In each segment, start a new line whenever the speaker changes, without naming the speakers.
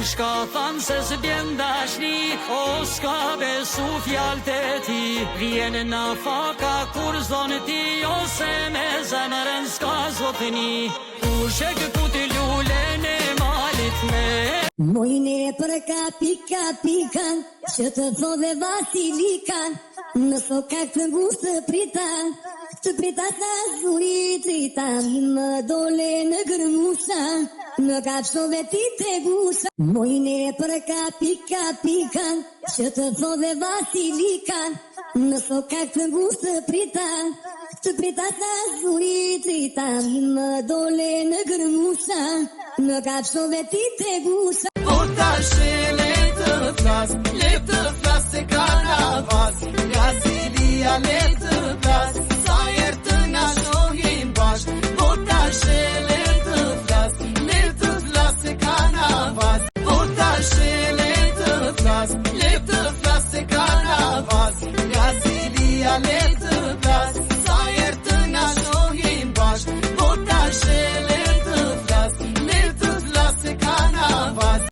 Kush ka than se s'bjen dashni, o s'ka besu fjallët e ti. Vjen në faka kur zonë ti, ose me zemërën s'ka zotëni. Kush e këtu t'i lullën e malit me.
Mojnë e për kapikan, që të thove basilikan, në sokak të ngusë pritan, të pritat në zurit tritan, më dole në gërmusa, në kapshove ti të gusa. Mojnë e për kapikan, që të thove basilikan, në sokak të ngusë pritan, të pritat në zurit tritan, më dole në gërmusa, në kapshove ti të gusa.
Le të flas se ka navas, Brasilia le të flas, sa herë të na shohim bashk. Po tash le të flas se ka navas. Po tash le të flas se ka navas, Brasilia le të flas, sa herë të na shohim bashk. Po tash le të flas se ka navas.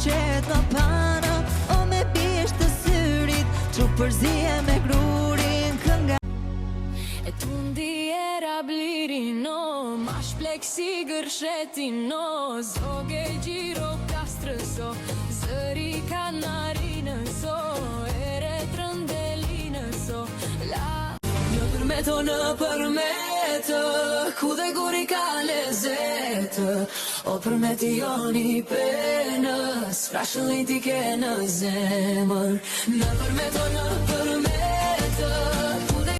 Qet në pana, o me bisht të syrit, që përzije me grurin kënga. E tundi era blirino, mash pleksi gërshetino, zoge gjiro kastrëso, zëri kanarinëso, ere trëndelinëso, la. Në përmeto, ku dhe guri ka lezetë, o përmeti joni penës, frashëllin ti ke në zemër. Në përmeto,